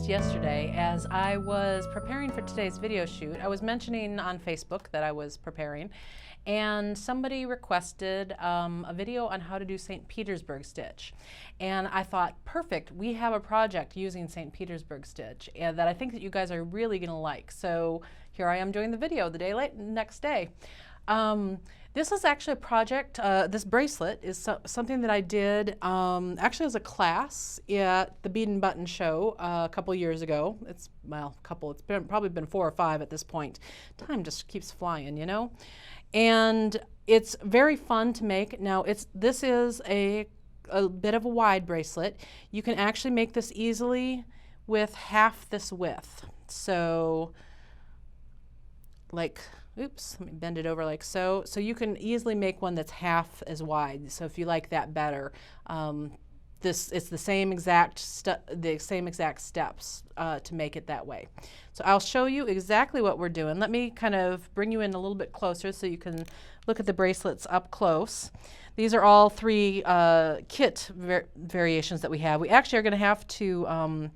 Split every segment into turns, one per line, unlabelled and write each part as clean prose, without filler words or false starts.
yesterday as I was preparing for today's video shoot. I was mentioning on Facebook that I was preparing, and somebody requested a video on how to do St. Petersburg stitch. And I thought, perfect, we have a project using St. Petersburg stitch that I think that you guys are really going to like. So here I am doing the video the next day. This is actually a project, this bracelet is something that I did actually as a class at the Bead and Button show a couple years ago. It's probably been 4 or 5 at this point. Time just keeps flying, you know? And it's very fun to make. Now this is a bit of a wide bracelet. You can actually make this easily with half this width. So like, oops, let me bend it over like so. So you can easily make one that's half as wide. So if you like that better, it's the same exact steps to make it that way. So I'll show you exactly what we're doing. Let me kind of bring you in a little bit closer so you can look at the bracelets up close. These are all 3 kit variations that we have. We actually are going to have to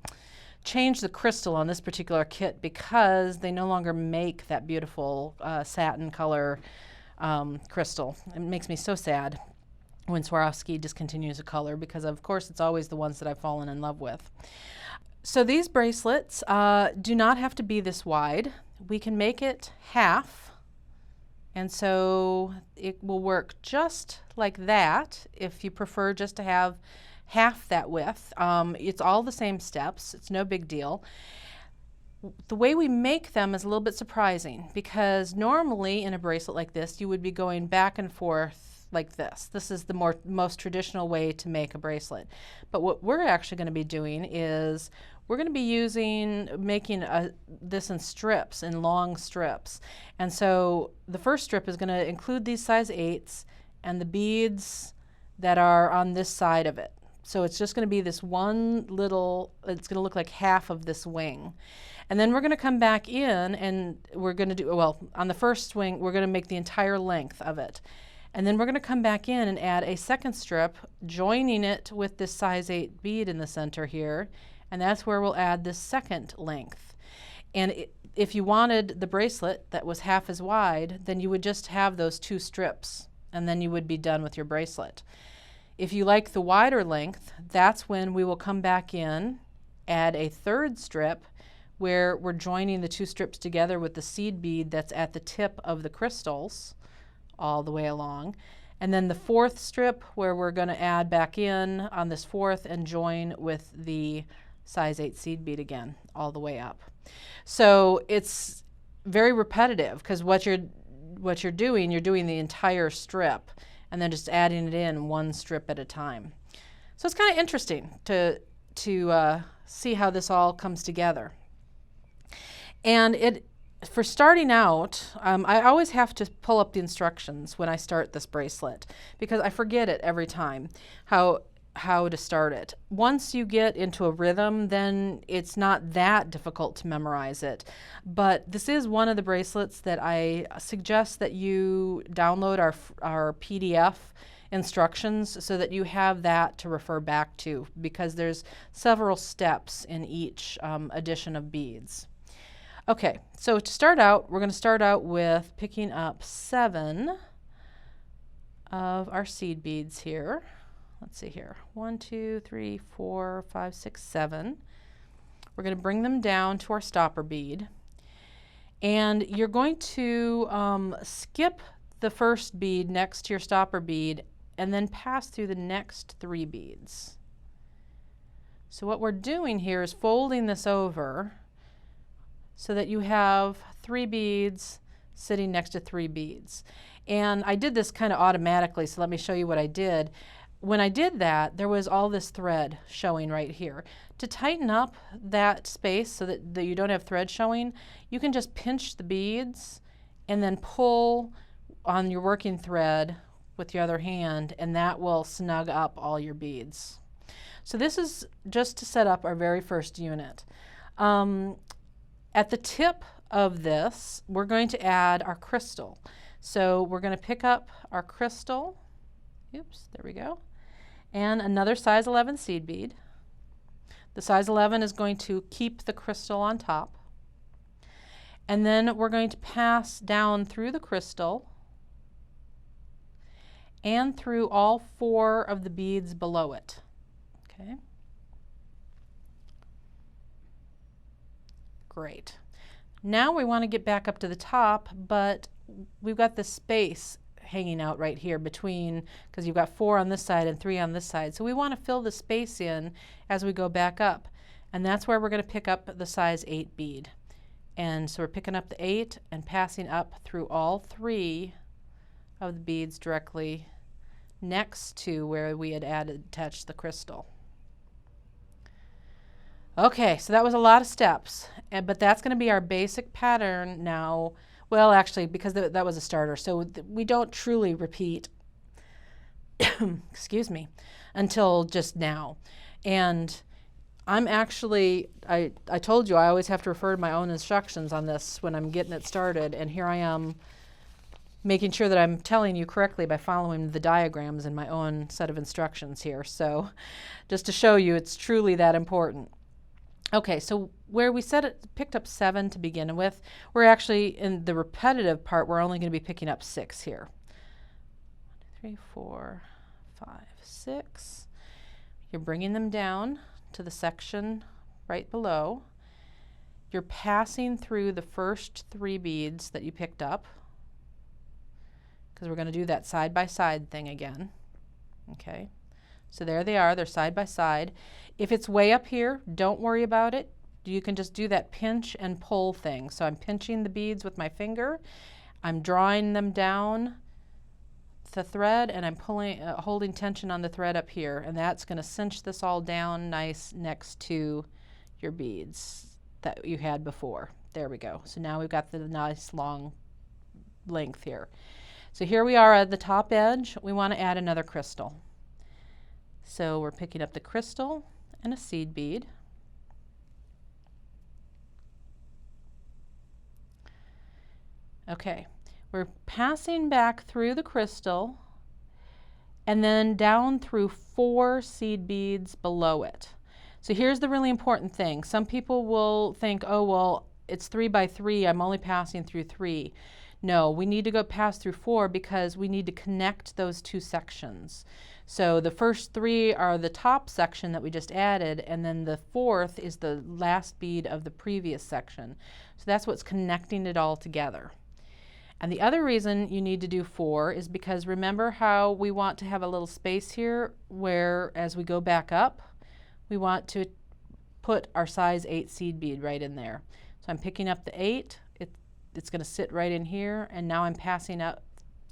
change the crystal on this particular kit because they no longer make that beautiful satin color crystal. It makes me so sad when Swarovski discontinues a color because of course it's always the ones that I've fallen in love with. So these bracelets do not have to be this wide. We can make it half, and so it will work just like that if you prefer just to have half that width. It's all the same steps. It's no big deal. The way we make them is a little bit surprising because normally in a bracelet like this you would be going back and forth like this. This is the most traditional way to make a bracelet. But what we're actually going to be doing is we're going to be making this in strips, in long strips. And so the first strip is going to include these size 8s and the beads that are on this side of it. So it's just going to be this one little, it's going to look like half of this wing. And then we're going to come back in and we're going to do, well, on the first wing, we're going to make the entire length of it. And then we're going to come back in and add a second strip, joining it with this size 8 bead in the center here. And that's where we'll add this second length. And if you wanted the bracelet that was half as wide, then you would just have those 2 strips, and then you would be done with your bracelet. If you like the wider length, that's when we will come back in, add a third strip where we're joining the 2 strips together with the seed bead that's at the tip of the crystals all the way along. And then the 4th strip where we're going to add back in on this 4th and join with the size 8 seed bead again all the way up. So it's very repetitive because what you're doing the entire strip and then just adding it in 1 strip at a time. So it's kind of interesting to see how this all comes together. And for starting out, I always have to pull up the instructions when I start this bracelet because I forget it every time how to start it. Once you get into a rhythm, then it's not that difficult to memorize it. But this is one of the bracelets that I suggest that you download our PDF instructions so that you have that to refer back to because there's several steps in each addition of beads. Okay, so to start out, we're going to start out with picking up 7 of our seed beads here. Let's see here, 1, 2, 3, 4, 5, 6, 7. We're going to bring them down to our stopper bead. And you're going to skip the first bead next to your stopper bead and then pass through the next 3 beads. So what we're doing here is folding this over so that you have 3 beads sitting next to 3 beads. And I did this kind of automatically, so let me show you what I did. When I did that, there was all this thread showing right here. To tighten up that space so that you don't have thread showing, you can just pinch the beads and then pull on your working thread with your other hand, and that will snug up all your beads. So this is just to set up our very first unit. At the tip of this, we're going to add our crystal. So we're going to pick up our crystal. Oops, there we go. And another size 11 seed bead. The size 11 is going to keep the crystal on top. And then we're going to pass down through the crystal and through all 4 of the beads below it. Okay. Great. Now we want to get back up to the top, but we've got this space hanging out right here between, because you've got 4 on this side and 3 on this side. So we want to fill the space in as we go back up. And that's where we're going to pick up the size 8 bead. And so we're picking up the 8 and passing up through all 3 of the beads directly next to where we had attached the crystal. Okay, so that was a lot of steps, but that's going to be our basic pattern now. Well, actually, because that was a starter, so we don't truly repeat, excuse me, until just now. And I'm actually, I told you I always have to refer to my own instructions on this when I'm getting it started, and here I am making sure that I'm telling you correctly by following the diagrams in my own set of instructions here. So just to show you it's truly that important. Okay, so where we said it picked up 7 to begin with, we're actually in the repetitive part, we're only going to be picking up 6 here. 1, 2, 3, 4, 5, 6. You're bringing them down to the section right below. You're passing through the first 3 beads that you picked up, because we're going to do that side by side thing again. Okay, so there they are, they're side by side. If it's way up here, don't worry about it. You can just do that pinch and pull thing. So I'm pinching the beads with my finger, I'm drawing them down the thread, and I'm pulling, holding tension on the thread up here, and that's going to cinch this all down nice next to your beads that you had before. There we go. So now we've got the nice long length here. So here we are at the top edge. We want to add another crystal. So we're picking up the crystal and a seed bead. Okay, we're passing back through the crystal and then down through 4 seed beads below it. So here's the really important thing. Some people will think, oh, well, it's 3 by 3, I'm only passing through 3. No, we need to go pass through 4 because we need to connect those 2 sections. So the first 3 are the top section that we just added, and then the 4th is the last bead of the previous section. So that's what's connecting it all together. And the other reason you need to do 4 is because remember how we want to have a little space here where as we go back up, we want to put our size 8 seed bead right in there. So I'm picking up the 8, it's going to sit right in here, and now I'm passing up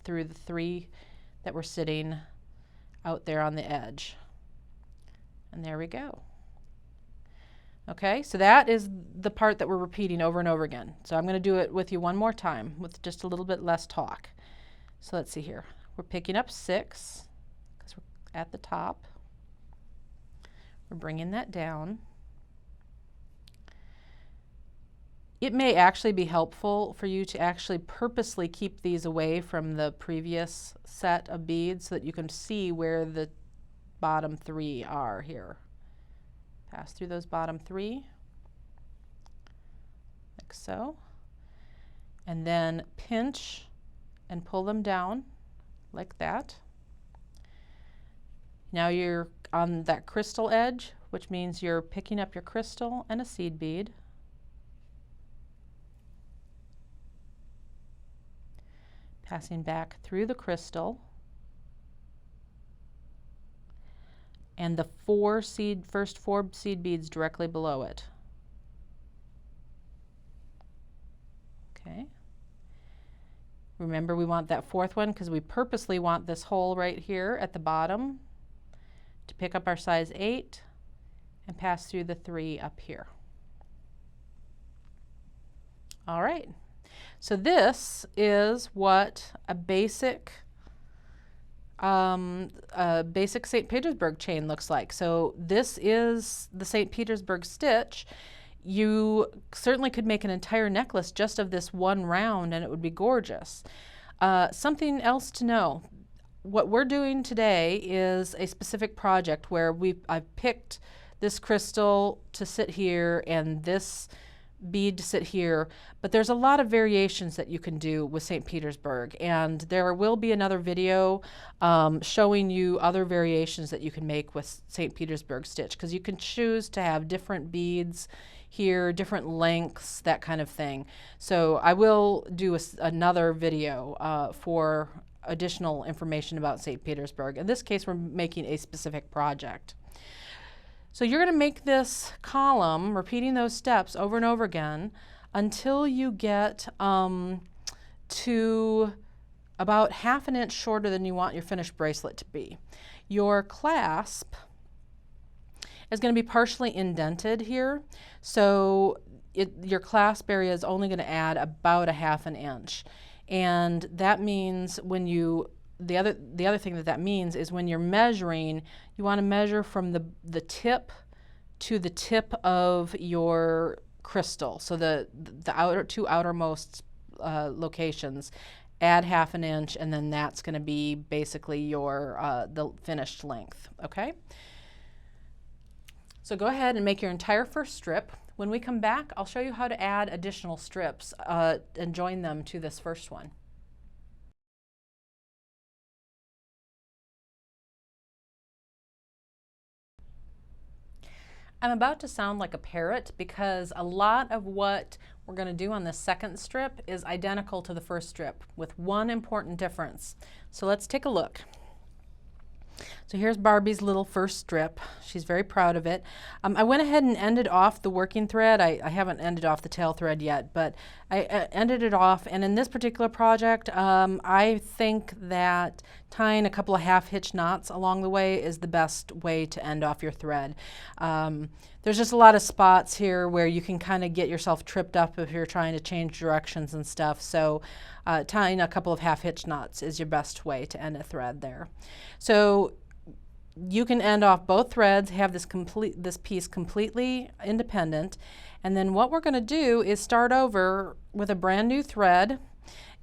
through the 3 that were sitting out there on the edge. And there we go. Okay, so that is the part that we're repeating over and over again. So I'm going to do it with you one more time with just a little bit less talk. So let's see here. We're picking up 6 because we're at the top. We're bringing that down. It may actually be helpful for you to actually purposely keep these away from the previous set of beads so that you can see where the bottom 3 are here. Pass through those bottom 3, like so, and then pinch and pull them down like that. Now you're on that crystal edge, which means you're picking up your crystal and a seed bead. Passing back through the crystal and the first four seed beads directly below it. Okay. Remember, we want that 4th one because we purposely want this hole right here at the bottom to pick up our size 8 and pass through the 3 up here. All right. So this is what a basic St. Petersburg chain looks like. So this is the St. Petersburg stitch. You certainly could make an entire necklace just of this one round and it would be gorgeous. Something else to know. What we're doing today is a specific project where I've picked this crystal to sit here and this bead to sit here, but there's a lot of variations that you can do with St. Petersburg, and there will be another video showing you other variations that you can make with St. Petersburg stitch, because you can choose to have different beads here, different lengths, that kind of thing. So I will do another video for additional information about St. Petersburg. In this case, we're making a specific project. So you're going to make this column, repeating those steps over and over again until you get to about 1/2 inch shorter than you want your finished bracelet to be. Your clasp is going to be partially indented here, so your clasp area is only going to add about 1/2 inch. And that means when you the other thing that means is when you're measuring, you want to measure from the tip to the tip of your crystal. So the two outermost locations, add 1/2 inch, and then that's going to be basically your the finished length. Okay. So go ahead and make your entire first strip. When we come back, I'll show you how to add additional strips and join them to this first one. I'm about to sound like a parrot because a lot of what we're going to do on this second strip is identical to the first strip with one important difference. So let's take a look. So here's Barbie's little first strip. She's very proud of it. I went ahead and ended off the working thread. I haven't ended off the tail thread yet, but I ended it off. And in this particular project, I think that tying a couple of half-hitch knots along the way is the best way to end off your thread. There's just a lot of spots here where you can kind of get yourself tripped up if you're trying to change directions and stuff. So tying a couple of half-hitch knots is your best way to end a thread there. So you can end off both threads, have this piece completely independent, and then what we're going to do is start over with a brand new thread.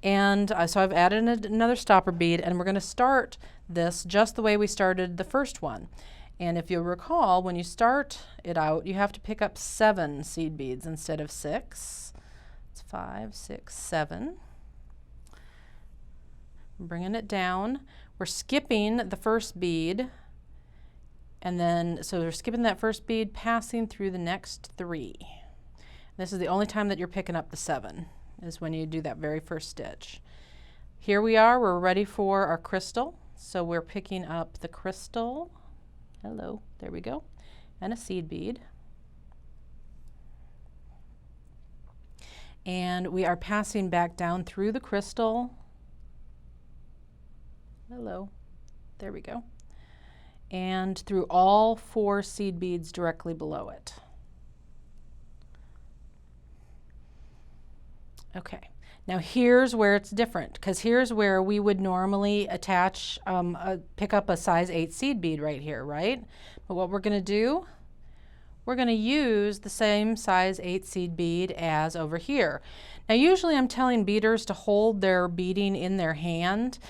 And so I've added another stopper bead, and we're going to start this just the way we started the first one. And if you'll recall, when you start it out, you have to pick up 7 seed beads instead of 6. It's 5, 6, 7. Bringing it down. We're skipping the first bead. And then, so we're skipping that first bead, passing through the next 3. This is the only time that you're picking up the 7, is when you do that very first stitch. Here we are, we're ready for our crystal. So we're picking up the crystal. Hello, there we go. And a seed bead. And we are passing back down through the crystal. Hello, there we go. And through all 4 seed beads directly below it. Okay, now here's where it's different, because here's where we would normally attach, pick up a size 8 seed bead right here, right? But what we're going to do, we're going to use the same size 8 seed bead as over here. Now usually I'm telling beaders to hold their beading in their hand,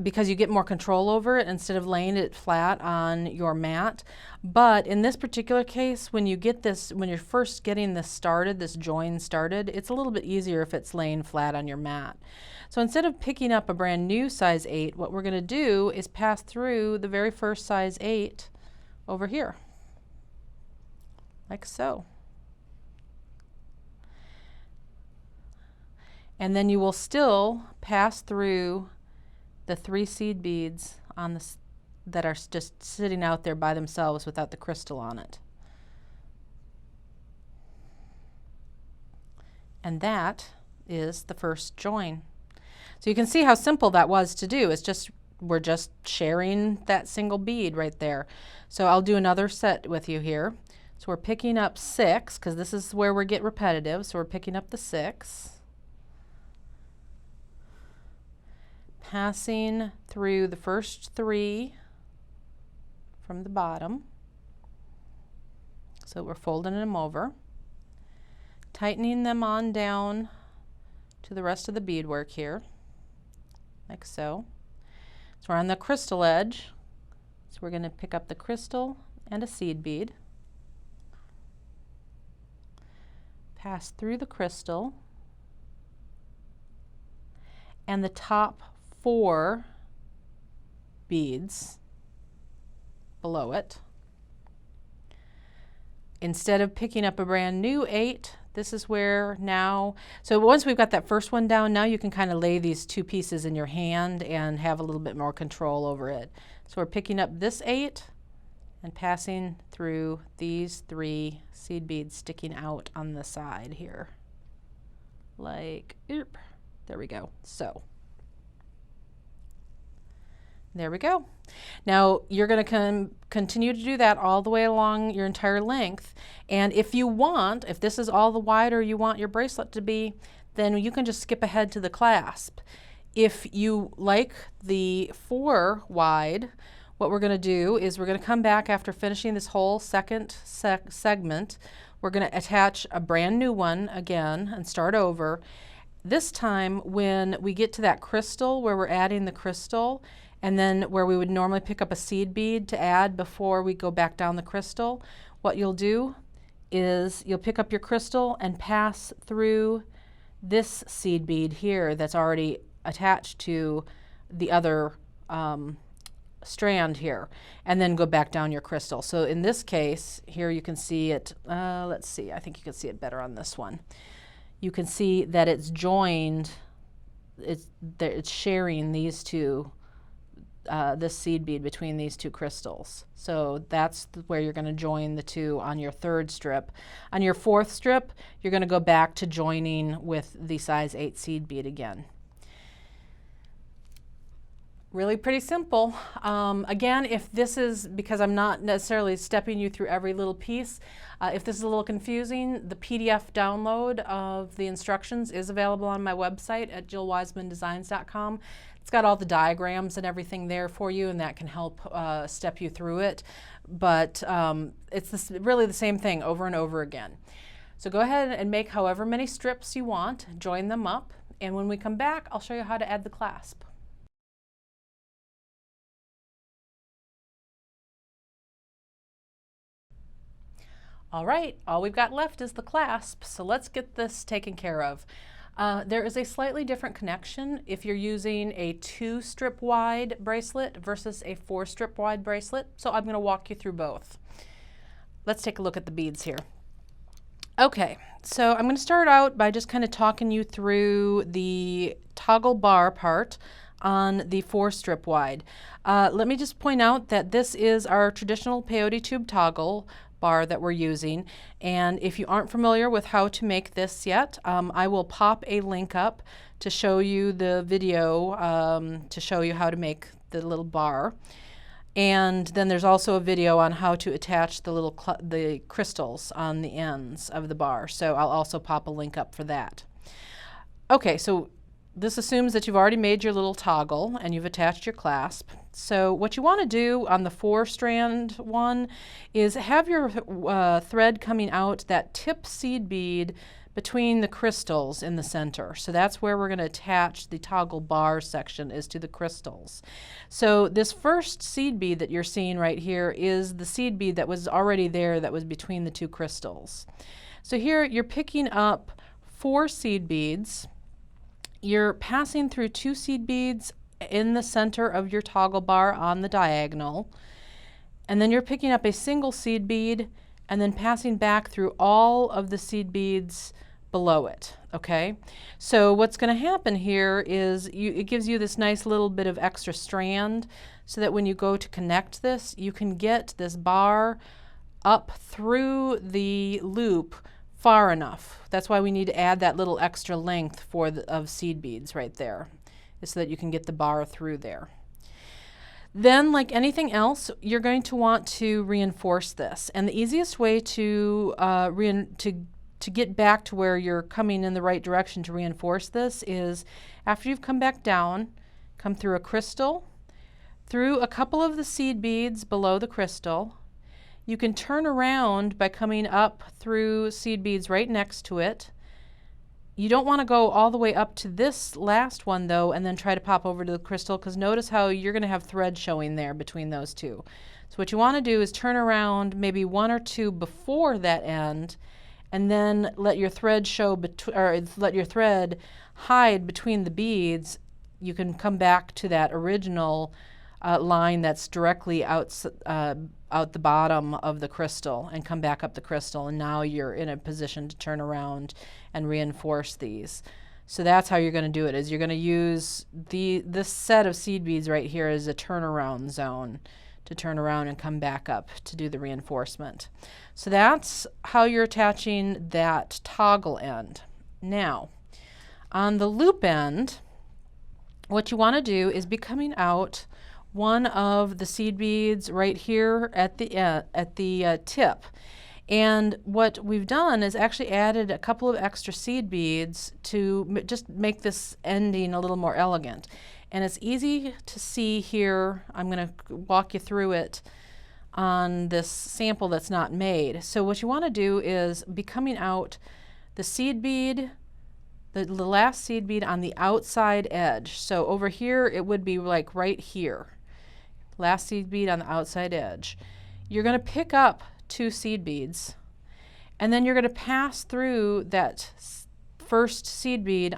because you get more control over it instead of laying it flat on your mat. But in this particular case, when you get this, when you're first getting this started, this join started, it's a little bit easier if it's laying flat on your mat. So instead of picking up a brand new size 8, what we're going to do is pass through the very first size 8 over here, like so. And then you will still pass through the 3 seed beads on this that are just sitting out there by themselves without the crystal on it. And that is the first join. So you can see how simple that was to do. It's just, we're just sharing that single bead right there. So I'll do another set with you here. So we're picking up 6, because this is where we get repetitive. So we're picking up the 6. Passing through the first 3 from the bottom. So we're folding them over, tightening them on down to the rest of the beadwork here, like so. So we're on the crystal edge, so we're going to pick up the crystal and a seed bead. Pass through the crystal, and the top 4 beads below it. Instead of picking up a brand new 8, this is where now, so once we've got that first one down, now you can kind of lay these 2 pieces in your hand and have a little bit more control over it. So we're picking up this 8 and passing through these 3 seed beads sticking out on the side here. Like, there we go. So, there we go. Now you're going to continue to do that all the way along your entire length. And if you want, if this is all the wider you want your bracelet to be, then you can just skip ahead to the clasp. If you like the 4 wide, what we're going to do is we're going to come back after finishing this whole second segment. We're going to attach a brand new one again and start over. This time when we get to that crystal where we're adding the crystal, and then where we would normally pick up a seed bead to add before we go back down the crystal, what you'll do is you'll pick up your crystal and pass through this seed bead here that's already attached to the other strand here, and then go back down your crystal. So in this case, here you can see it, let's see, I think you can see it better on this one. You can see that it's joined, it's sharing these 2, this seed bead between these 2 crystals. So that's where you're going to join the 2 on your 3rd strip. On your 4th strip, you're going to go back to joining with the size 8 seed bead again. Really pretty simple. Again, if this is, because I'm not necessarily stepping you through every little piece, if this is a little confusing, the PDF download of the instructions is available on my website at jillwisemandesigns.com. It's got all the diagrams and everything there for you, and that can help step you through it. But it's really the same thing over and over again. So go ahead and make however many strips you want, join them up, and when we come back, I'll show you how to add the clasp. All right, all we've got left is the clasp, so let's get this taken care of. There is a slightly different connection if you're using a 2-strip wide bracelet versus a 4-strip wide bracelet, so I'm going to walk you through both. Let's take a look at the beads here. Okay, so I'm going to start out by just kind of talking you through the toggle bar part on the 4-strip wide. Let me just point out that this is our traditional peyote tube toggle bar that we're using, and if you aren't familiar with how to make this yet, I will pop a link up to show you the video to show you how to make the little bar, and then there's also a video on how to attach the crystals on the ends of the bar, so I'll also pop a link up for that. Okay, so this assumes that you've already made your little toggle and you've attached your clasp. So what you want to do on the 4-strand one is have your thread coming out that tip seed bead between the crystals in the center. So that's where we're going to attach the toggle bar section, is to the crystals. So this first seed bead that you're seeing right here is the seed bead that was already there that was between the 2 crystals. So here you're picking up 4 seed beads. You're passing through 2 seed beads in the center of your toggle bar on the diagonal, and then you're picking up a single seed bead and then passing back through all of the seed beads below it. Okay, so what's going to happen here is it gives you this nice little bit of extra strand, so that when you go to connect this, you can get this bar up through the loop far enough. That's why we need to add that little extra length of seed beads right there, so that you can get the bar through there. Then, like anything else, you're going to want to reinforce this, and the easiest way to get back to where you're coming in the right direction to reinforce this is after you've come back down, come through a crystal, through a couple of the seed beads below the crystal. You can turn around by coming up through seed beads right next to it, You don't want to go all the way up to this last one though and then try to pop over to the crystal, because notice how you're going to have thread showing there between those two. So what you want to do is turn around maybe one or two before that end, and then let your thread show or let your thread hide between the beads. You can come back to that original line that's directly out the bottom of the crystal and come back up the crystal, and now you're in a position to turn around and reinforce these. So that's how you're going to do it, is you're going to use this set of seed beads right here as a turnaround zone to turn around and come back up to do the reinforcement. So that's how you're attaching that toggle end. Now, on the loop end, what you want to do is be coming out one of the seed beads right here at the tip. And what we've done is actually added a couple of extra seed beads to just make this ending a little more elegant. And it's easy to see here. I'm going to walk you through it on this sample that's not made. So what you want to do is be coming out the seed bead, the last seed bead on the outside edge. So over here it would be like right here. Last seed bead on the outside edge. You're going to pick up 2 seed beads, and then you're going to pass through that first seed bead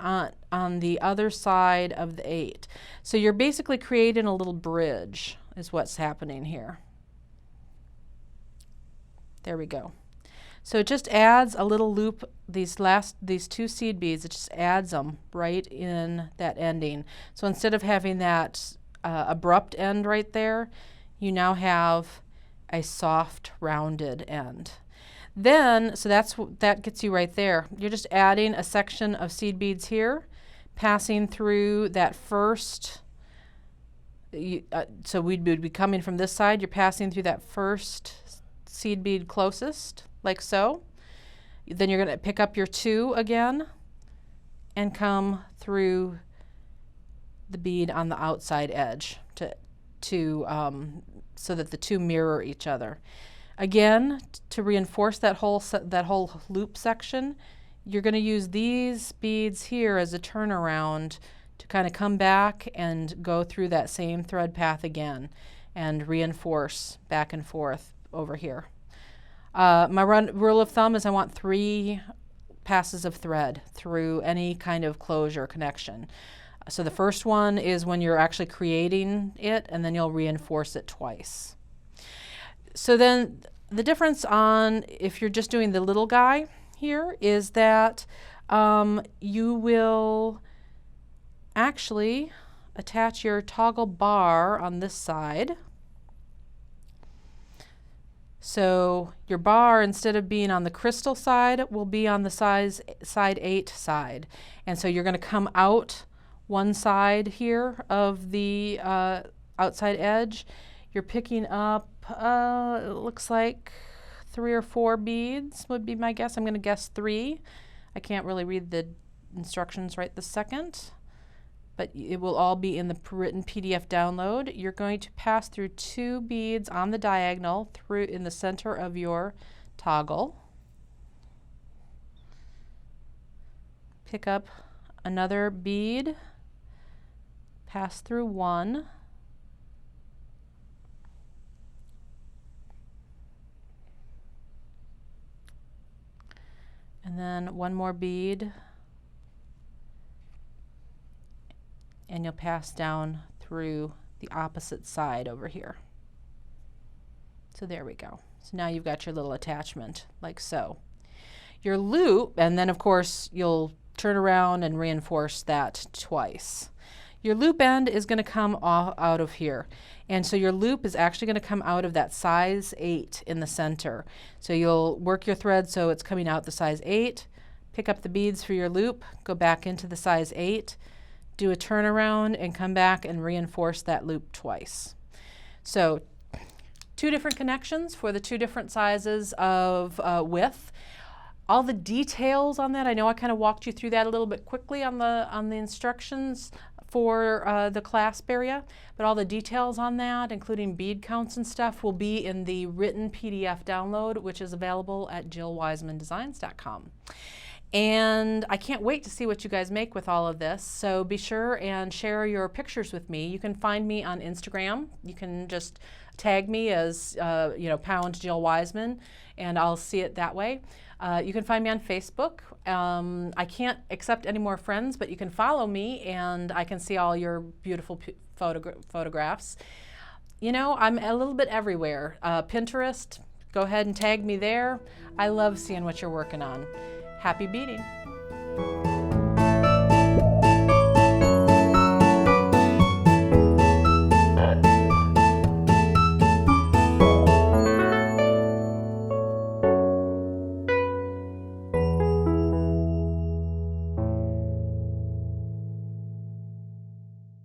on the other side of the 8. So you're basically creating a little bridge is what's happening here. There we go. So it just adds a little loop, these 2 seed beads, it just adds them right in that ending. So instead of having that abrupt end right there, you now have a soft rounded end. Then, so that gets you right there. You're just adding a section of seed beads here, passing through that first, so we'd be coming from this side, you're passing through that first seed bead closest, like so. Then you're going to pick up your 2 again and come through the bead on the outside edge so that the 2 mirror each other. Again, to reinforce that whole loop section, you're going to use these beads here as a turnaround to kind of come back and go through that same thread path again and reinforce back and forth over here. My rule of thumb is I want 3 passes of thread through any kind of closure connection. So the first one is when you're actually creating it, and then you'll reinforce it twice. So then the difference on if you're just doing the little guy here is that you will actually attach your toggle bar on this side. So your bar, instead of being on the crystal side, will be on the side 8 side. And so you're going to come out one side here of the outside edge. You're picking up, it looks like 3 or 4 beads would be my guess. I'm going to guess 3. I can't really read the instructions right this second, but it will all be in the written PDF download. You're going to pass through 2 beads on the diagonal through in the center of your toggle. Pick up another bead, pass through 1, and then 1 more bead, and you'll pass down through the opposite side over here. So there we go. So now you've got your little attachment like so. Your loop, and then of course you'll turn around and reinforce that twice. Your loop end is going to come out of here, and so your loop is actually going to come out of that size 8 in the center. So you'll work your thread so it's coming out the size 8, pick up the beads for your loop, go back into the size 8, do a turnaround and come back and reinforce that loop twice. So 2 different connections for the 2 different sizes of width. All the details on that, I know I kind of walked you through that a little bit quickly on the instructions for the clasp area, but all the details on that, including bead counts and stuff, will be in the written PDF download, which is available at jillwisemandesigns.com. And I can't wait to see what you guys make with all of this. So be sure and share your pictures with me. You can find me on Instagram. You can just tag me as, Pound Jill Wiseman, and I'll see it that way. You can find me on Facebook. I can't accept any more friends, but you can follow me and I can see all your beautiful photographs. You know, I'm a little bit everywhere. Pinterest, go ahead and tag me there. I love seeing what you're working on. Happy beading!